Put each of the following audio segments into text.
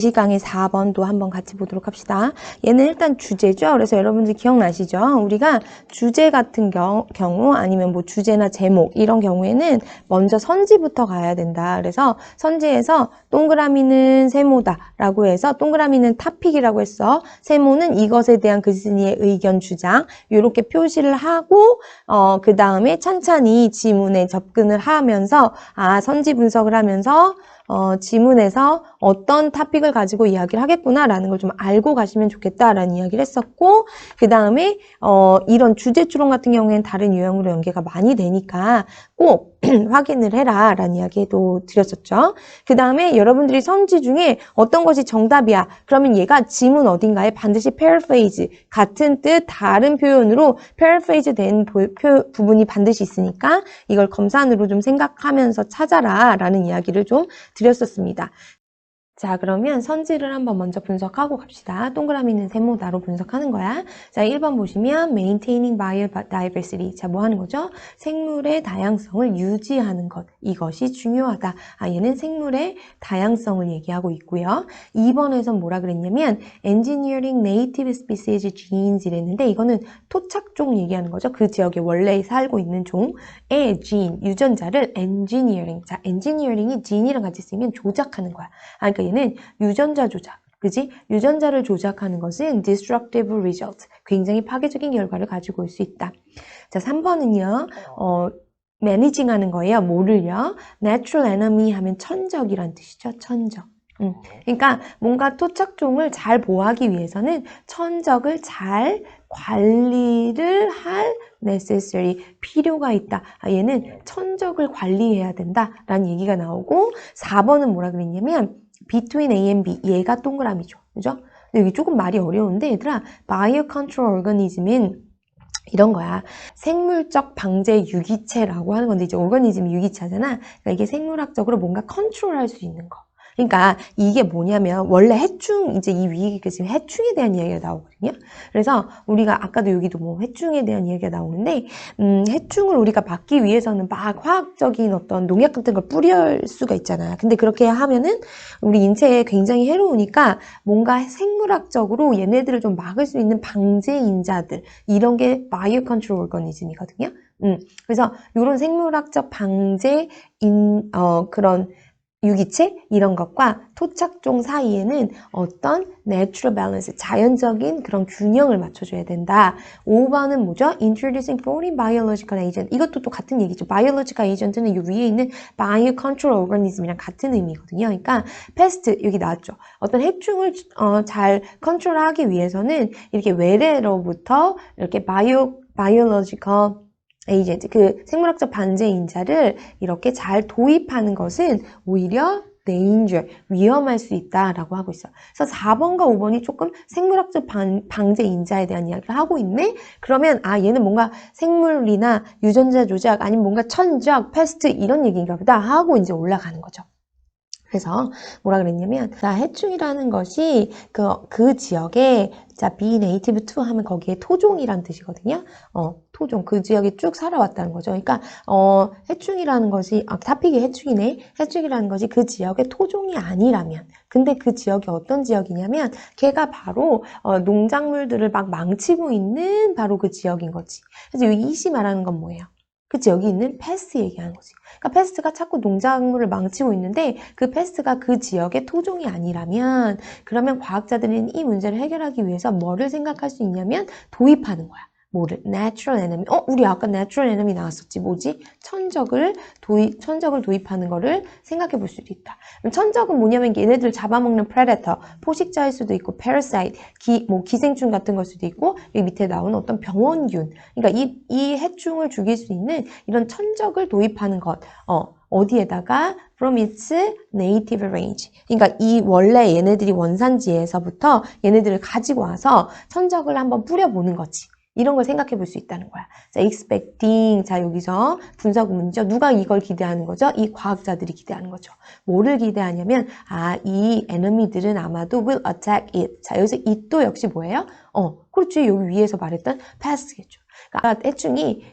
시강의 4번도 한번 같이 보도록 합시다. 얘는 일단 주제죠. 그래서 여러분들 기억나시죠? 우리가 주제 같은 경우 아니면 뭐 주제나 제목 이런 경우에는 먼저 선지부터 가야 된다. 그래서 선지에서 동그라미는 세모다 라고 해서 동그라미는 토픽이라고 했어. 세모는 이것에 대한 글쓴이의 의견 주장 이렇게 표시를 하고 그 다음에 찬찬히 지문에 접근을 하면서 선지 분석을 하면서 지문에서 어떤 토픽을 가지고 이야기를 하겠구나라는 걸 좀 알고 가시면 좋겠다라는 이야기를 했었고, 그 다음에 이런 주제 추론 같은 경우에는 다른 유형으로 연계가 많이 되니까 꼭 확인을 해라 라는 이야기도 드렸었죠. 그 다음에 여러분들이 선지 중에 어떤 것이 정답이야. 그러면 얘가 지문 어딘가에 반드시 paraphrase, 같은 뜻 다른 표현으로 paraphrase 된 부분이 반드시 있으니까 이걸 검산으로 좀 생각하면서 찾아라 라는 이야기를 좀 드렸었습니다. 자, 그러면 선지를 한번 먼저 분석하고 갑시다. 동그라미는 세모다로 분석하는 거야. 자, 1번 보시면 maintaining biodiversity. 자, 뭐 하는 거죠? 생물의 다양성을 유지하는 것. 이것이 중요하다. 얘는 생물의 다양성을 얘기하고 있고요. 2번에선 뭐라 그랬냐면 engineering native species genes 이랬는데 이거는 토착종 얘기하는 거죠. 그 지역에 원래 살고 있는 종의 gene, 유전자를 engineering. 자, engineering이 gene이랑 같이 쓰면 조작하는 거야. 그러니까 얘는 유전자 조작, 그지? 유전자를 조작하는 것은 destructive result, 굉장히 파괴적인 결과를 가지고 올 수 있다. 자, 3번은요, managing 하는 거예요. 뭐를요? natural enemy 하면 천적이란 뜻이죠. 천적. 그러니까 뭔가 토착종을 잘 보호하기 위해서는 천적을 잘 관리를 할 necessary, 필요가 있다. 얘는 천적을 관리해야 된다라는 얘기가 나오고 4번은 뭐라 그랬냐면 between A and B, 얘가 동그라미죠. 그죠? 근데 여기 조금 말이 어려운데 얘들아, biocontrol organism은 이런 거야. 생물적 방제 유기체라고 하는 건데 이제 오거니즘이 유기체잖아. 그러니까 이게 생물학적으로 뭔가 컨트롤할 수 있는 거. 그러니까 이게 뭐냐면 원래 해충, 이제 이 위에 지금 해충에 대한 이야기가 나오거든요. 그래서 우리가 아까도 여기도 뭐 해충에 대한 이야기가 나오는데 해충을 우리가 막기 위해서는 막 화학적인 어떤 농약 같은 걸 뿌릴 수가 있잖아. 근데 그렇게 하면은 우리 인체에 굉장히 해로우니까 뭔가 생물학적으로 얘네들을 좀 막을 수 있는 방제인자들, 이런 게 바이오 컨트롤 오거니즘이거든요. 그래서 이런 생물학적 방제인 그런 유기체 이런 것과 토착종 사이에는 어떤 natural balance, 자연적인 그런 균형을 맞춰줘야 된다. 5번은 뭐죠? Introducing foreign biological agent. 이것도 또 같은 얘기죠. biological agent는 이 위에 있는 biocontrol organism이랑 같은 의미거든요. 그러니까 pest 여기 나왔죠. 어떤 해충을 잘 컨트롤하기 위해서는 이렇게 외래로부터 이렇게 biological 에이전트, 그 생물학적 반제인자를 이렇게 잘 도입하는 것은 오히려 danger, 위험할 수 있다라고 하고 있어요. 그래서 4번과 5번이 조금 생물학적 방제인자에 대한 이야기를 하고 있네? 그러면 얘는 뭔가 생물이나 유전자 조작 아니면 뭔가 천적, 패스트 이런 얘기인가 보다 하고 이제 올라가는 거죠. 그래서 뭐라 그랬냐면 자, 해충이라는 것이 그 지역에 자, be native to 하면 거기에 토종이란 뜻이거든요. 토종, 그 지역에 쭉 살아왔다는 거죠. 그러니까 해충이라는 것이 타픽이 해충이네. 해충이라는 것이 그 지역의 토종이 아니라면, 근데 그 지역이 어떤 지역이냐면 걔가 바로 농작물들을 막 망치고 있는 바로 그 지역인 거지. 그래서 이 이시 말하는 건 뭐예요? 그치, 여기 있는 패스트 얘기하는 거지. 그러니까 패스트가 자꾸 농작물을 망치고 있는데 그 패스트가 그 지역의 토종이 아니라면, 그러면 과학자들은 이 문제를 해결하기 위해서 뭐를 생각할 수 있냐면 도입하는 거야. 뭐를? natural enemy. 우리 아까 natural enemy 나왔었지. 뭐지? 천적을 도입하는 거를 생각해 볼 수도 있다. 그럼 천적은 뭐냐면 얘네들 잡아먹는 predator, 포식자일 수도 있고 parasite, 기생충 같은 걸 수도 있고, 여기 밑에 나오는 어떤 병원균. 그러니까 이 해충을 죽일 수 있는 이런 천적을 도입하는 것. 어디에다가 from its native range. 그러니까 이 원래 얘네들이 원산지에서부터 얘네들을 가지고 와서 천적을 한번 뿌려보는 거지. 이런 걸 생각해 볼 수 있다는 거야. 자, expecting. 자, 여기서 분사구문이죠. 누가 이걸 기대하는 거죠? 이 과학자들이 기대하는 거죠. 뭐를 기대하냐면, 이 enemy들은 아마도 will attack it. 자, 여기서 it도 역시 뭐예요? 그렇지. 여기 위에서 말했던 pest겠죠. 그러니까 해충이,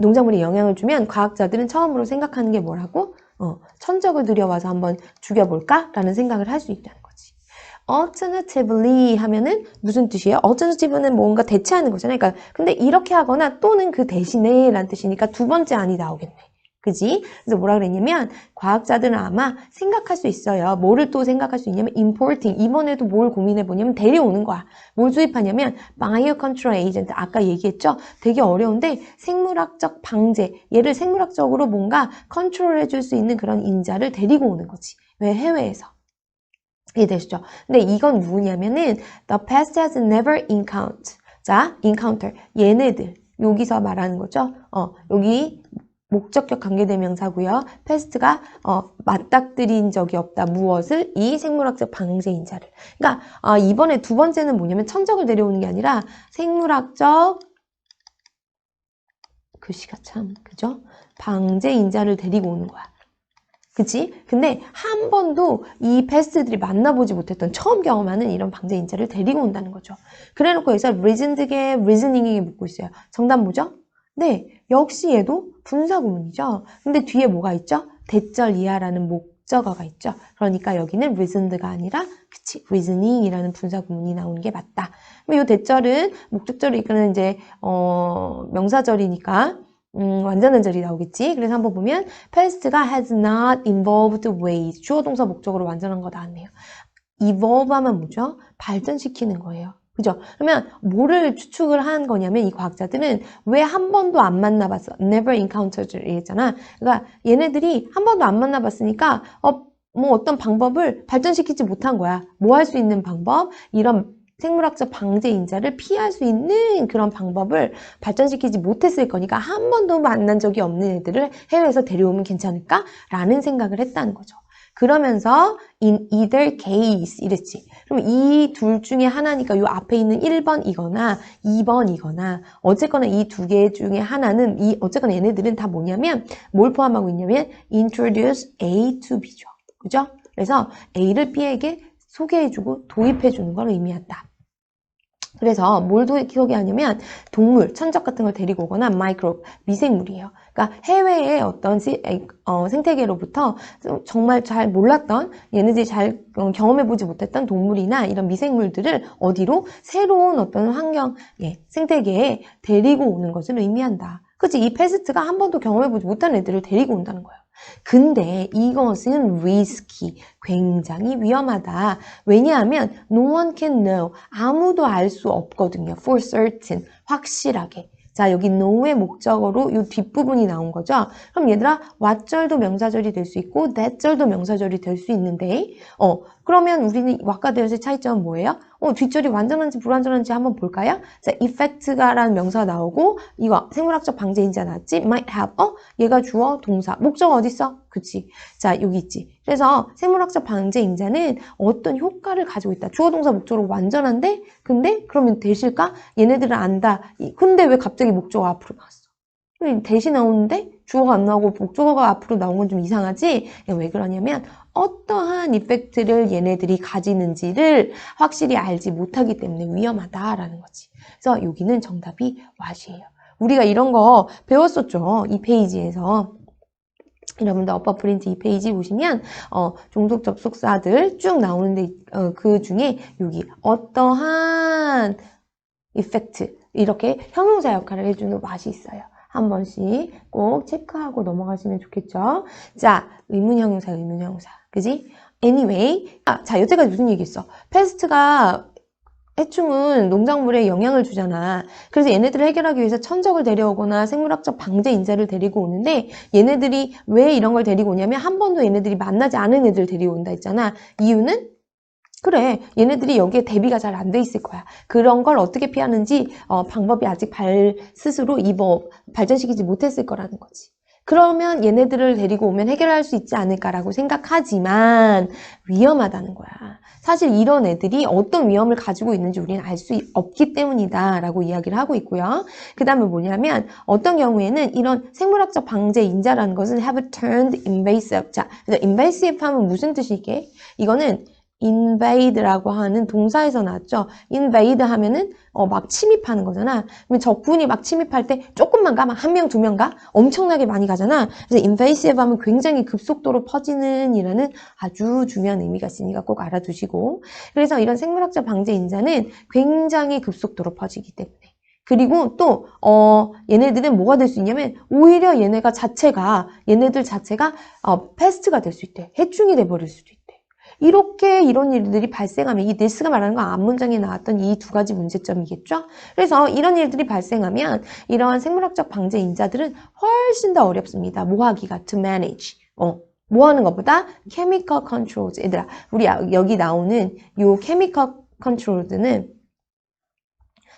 농작물에 영향을 주면 과학자들은 처음으로 생각하는 게 뭐라고? 천적을 들여와서 한번 죽여볼까? 라는 생각을 할 수 있다는 거지. alternatively 하면은 무슨 뜻이에요? alternative는 뭔가 대체하는 거잖아요. 그러니까 근데 이렇게 하거나 또는 그 대신에 라는 뜻이니까 두 번째 안이 나오겠네. 그지? 그래서 뭐라 그랬냐면 과학자들은 아마 생각할 수 있어요. 뭐를 또 생각할 수 있냐면 importing. 이번에도 뭘 고민해 보냐면 데려오는 거야. 뭘 수입하냐면 biocontrol agent. 아까 얘기했죠? 되게 어려운데 생물학적 방제. 얘를 생물학적으로 뭔가 컨트롤해 줄 수 있는 그런 인자를 데리고 오는 거지. 왜? 해외에서. 이해되시죠? 근데 이건 누구냐면은 the past has never encountered. 자, encounter. 얘네들. 여기서 말하는 거죠. 여기 목적격 관계대명사고요. past가 맞닥뜨린 적이 없다. 무엇을? 이 생물학적 방제인자를. 그러니까 이번에 두 번째는 뭐냐면 천적을 데려오는 게 아니라 생물학적 글씨가 참 그죠? 방제인자를 데리고 오는 거야. 그치? 근데 한 번도 이 패스트들이 만나보지 못했던 처음 경험하는 이런 방제인자를 데리고 온다는 거죠. 그래놓고 여기서 reasoned게 reasoning에게 묻고 있어요. 정답 뭐죠? 네, 역시 얘도 분사구문이죠. 근데 뒤에 뭐가 있죠? 대절 이하라는 목적어가 있죠. 그러니까 여기는 reasoned가 아니라 그치, reasoning이라는 분사구문이 나오는 게 맞다. 이 대절은 목적절을 이끄는 이제 명사절이니까 완전한 절이 나오겠지. 그래서 한번 보면 past가 has not involved ways. 주어 동사 목적으로 완전한 거 나왔네요. evolve 하면 뭐죠? 발전시키는 거예요. 그죠? 그러면 뭐를 추측을 한 거냐면 이 과학자들은 왜 한 번도 안 만나봤어? never encountered 이랬잖아. 그러니까 얘네들이 한 번도 안 만나봤으니까 뭐 어떤 방법을 발전시키지 못한 거야. 뭐 할 수 있는 방법? 이런 생물학적 방제인자를 피할 수 있는 그런 방법을 발전시키지 못했을 거니까 한 번도 만난 적이 없는 애들을 해외에서 데려오면 괜찮을까라는 생각을 했다는 거죠. 그러면서 in either case 이랬지. 그럼 이 둘 중에 하나니까 요 앞에 있는 1번이거나 2번이거나 어쨌거나 이 두 개 중에 하나는 어쨌거나 얘네들은 다 뭐냐면 뭘 포함하고 있냐면 introduce A to B죠. 그죠? 그래서 A를 B에게 소개해주고 도입해주는 걸 의미한다. 그래서 뭘 소개하냐면 동물, 천적 같은 걸 데리고 오거나 마이크로, 미생물이에요. 그러니까 해외의 어떤 생태계로부터 정말 잘 몰랐던 얘네들이 잘 경험해보지 못했던 동물이나 이런 미생물들을 어디로 새로운 어떤 환경, 생태계에 데리고 오는 것을 의미한다. 그치? 이 패스트가 한 번도 경험해보지 못한 애들을 데리고 온다는 거예요. 근데 이것은 risky, 굉장히 위험하다. 왜냐하면 no one can know, 아무도 알 수 없거든요. for certain, 확실하게. 자, 여기 know의 목적어로 이 뒷부분이 나온 거죠. 그럼 얘들아, what절도 명사절이 될 수 있고 that절도 명사절이 될 수 있는데 그러면 우리는 what과 that의 차이점은 뭐예요? 뒷절이 완전한지 불완전한지 한번 볼까요? 자, effect가라는 명사가 나오고 이거 생물학적 방제인자 나왔지? might have, 얘가 주어, 동사. 목적어 어디 있어? 그치. 자, 여기 있지. 그래서 생물학적 방제인자는 어떤 효과를 가지고 있다. 주어, 동사, 목적어로 완전한데 근데 그러면 되실까? 얘네들은 안다. 근데 왜 갑자기 목적어 앞으로 나왔어? 대시 나오는데 주어가 안 나오고 목적어가 앞으로 나온 건 좀 이상하지? 왜 그러냐면 어떠한 이펙트를 얘네들이 가지는지를 확실히 알지 못하기 때문에 위험하다라는 거지. 그래서 여기는 정답이 what이에요. 우리가 이런 거 배웠었죠. 이 페이지에서. 여러분들 어퍼 프린트 이 페이지 보시면 종속 접속사들 쭉 나오는데 그 중에 여기 어떠한 이펙트 이렇게 형용사 역할을 해주는 what이 있어요. 한 번씩 꼭 체크하고 넘어가시면 좋겠죠. 자, 의문형용사, 의문형용사. 그지? Anyway. 자, 여태까지 무슨 얘기했어? 패스트가 해충은 농작물에 영향을 주잖아. 그래서 얘네들을 해결하기 위해서 천적을 데려오거나 생물학적 방제 인자를 데리고 오는데 얘네들이 왜 이런 걸 데리고 오냐면 한 번도 얘네들이 만나지 않은 애들 데리고 온다 했잖아. 이유는? 그래, 얘네들이 여기에 대비가 잘 안 돼 있을 거야. 그런 걸 어떻게 피하는지 방법이 아직 스스로 발전시키지 못했을 거라는 거지. 그러면 얘네들을 데리고 오면 해결할 수 있지 않을까라고 생각하지만 위험하다는 거야. 사실 이런 애들이 어떤 위험을 가지고 있는지 우리는 알 수 없기 때문이다 라고 이야기를 하고 있고요. 그 다음에 뭐냐면 어떤 경우에는 이런 생물학적 방제 인자라는 것은 have turned invasive. 자, 그래서 invasive 하면 무슨 뜻이게? 이거는 invade라고 하는 동사에서 나왔죠. invade 하면은 막 침입하는 거잖아. 그러면 적군이 막 침입할 때 조금만 가, 막 한 명, 두 명 가? 엄청나게 많이 가잖아. 그래서 invasive 하면 굉장히 급속도로 퍼지는 이라는 아주 중요한 의미가 있으니까 꼭 알아두시고. 그래서 이런 생물학적 방제 인자는 굉장히 급속도로 퍼지기 때문에. 그리고 또 얘네들은 뭐가 될 수 있냐면 오히려 얘네들 자체가 패스트가 될 수 있대. 해충이 돼버릴 수도 있대. 이렇게 이런 일들이 발생하면 이 this가 말하는 건 앞문장에 나왔던 이 두 가지 문제점이겠죠? 그래서 이런 일들이 발생하면 이런 생물학적 방제 인자들은 훨씬 더 어렵습니다. 뭐 하기가 to manage. 뭐 하는 것보다 chemical controls. 얘들아, 우리 여기 나오는 요 chemical controls는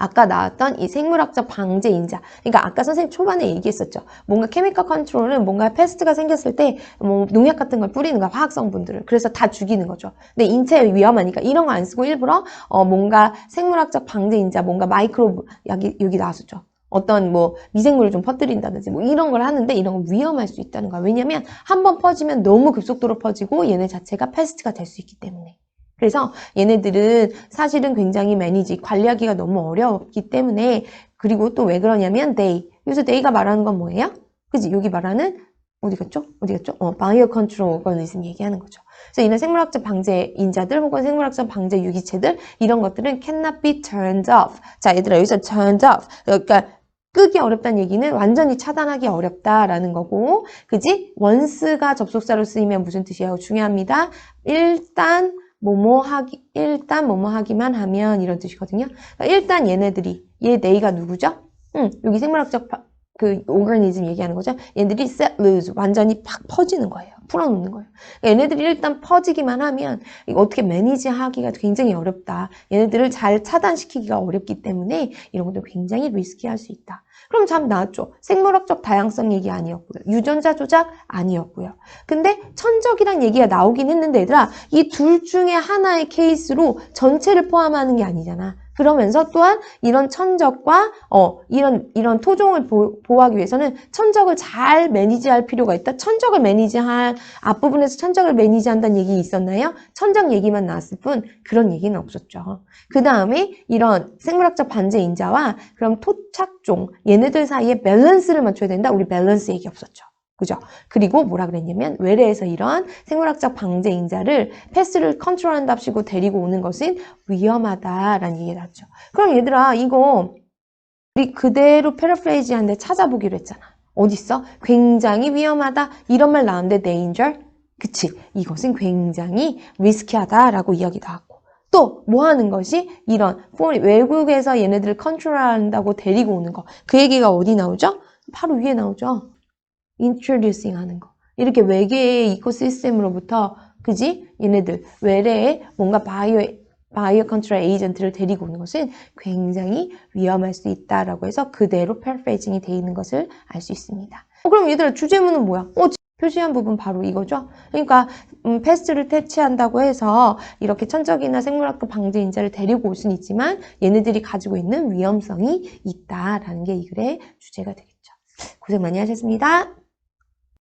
아까 나왔던 이 생물학적 방제 인자. 그러니까 아까 선생님 초반에 얘기했었죠. 뭔가 케미컬 컨트롤은 뭔가 패스트가 생겼을 때 뭐 농약 같은 걸 뿌리는 거야. 화학 성분들을. 그래서 다 죽이는 거죠. 근데 인체에 위험하니까 이런 거 안 쓰고 일부러 뭔가 생물학적 방제 인자, 뭔가 마이크로브 여기 나왔었죠. 어떤 뭐 미생물을 좀 퍼뜨린다든지 뭐 이런 걸 하는데 이런 건 위험할 수 있다는 거야. 왜냐면 한번 퍼지면 너무 급속도로 퍼지고 얘네 자체가 패스트가 될 수 있기 때문에. 그래서 얘네들은 사실은 굉장히 관리하기가 너무 어렵기 때문에. 그리고 또 왜 그러냐면 여기서 they가 말하는 건 뭐예요? 그지? 여기 말하는 어디 갔죠? 바이오 컨트롤 오거니즘 얘기하는 거죠. 그래서 이런 생물학적 방제 인자들 혹은 생물학적 방제 유기체들 이런 것들은 cannot be turned off. 자, 얘들아 여기서 turned off. 그러니까 끄기 어렵다는 얘기는 완전히 차단하기 어렵다라는 거고, 그지? once가 접속사로 쓰이면 무슨 뜻이에요? 중요합니다. 일단 뭐뭐 하기만 하면 이런 뜻이거든요. 그러니까 일단 they가 누구죠? 여기 생물학적 오거니즘 얘기하는 거죠. 얘네들이 set loose, 완전히 팍 퍼지는 거예요. 풀어놓는 거예요. 그러니까 얘네들이 일단 퍼지기만 하면 이거 어떻게 매니지하기가 굉장히 어렵다. 얘네들을 잘 차단시키기가 어렵기 때문에 이런 것도 굉장히 리스키할 수 있다. 그럼 답 나왔죠. 생물학적 다양성 얘기 아니었고요. 유전자 조작 아니었고요. 근데 천적이란 얘기가 나오긴 했는데 얘들아, 이 둘 중에 하나의 케이스로 전체를 포함하는 게 아니잖아. 그러면서 또한 이런 천적과 이런 토종을 보호하기 위해서는 천적을 잘 매니지할 필요가 있다. 천적을 매니지할 앞부분에서 천적을 매니지한다는 얘기 있었나요? 천적 얘기만 나왔을 뿐 그런 얘기는 없었죠. 그 다음에 이런 생물학적 반제 인자와 그럼 토착종 얘네들 사이에 밸런스를 맞춰야 된다. 우리 밸런스 얘기 없었죠. 그죠? 그리고 뭐라 그랬냐면 외래에서 이런 생물학적 방제 인자를 패스를 컨트롤한답시고 데리고 오는 것은 위험하다라는 얘기가 나왔죠. 그럼 얘들아 이거 우리 그대로 패러프레이즈한데 찾아보기로 했잖아. 어딨어? 굉장히 위험하다 이런 말 나왔는데 danger? 그치? 이것은 굉장히 리스키하다라고 이야기 나왔고 또 뭐 하는 것이 이런 외국에서 얘네들을 컨트롤한다고 데리고 오는 거 그 얘기가 어디 나오죠? 바로 위에 나오죠. introducing 하는 거. 이렇게 외계의 이코시스템으로부터 그지? 얘네들 외래에 뭔가 바이오 컨트롤 에이전트를 데리고 오는 것은 굉장히 위험할 수 있다라고 해서 그대로 패러프레이징이 되어 있는 것을 알 수 있습니다. 그럼 얘들아 주제문은 뭐야? 표시한 부분 바로 이거죠. 그러니까 패스트를 퇴치한다고 해서 이렇게 천적이나 생물학적 방제 인자를 데리고 올 수는 있지만 얘네들이 가지고 있는 위험성이 있다라는 게 이 글의 주제가 되겠죠. 고생 많이 하셨습니다.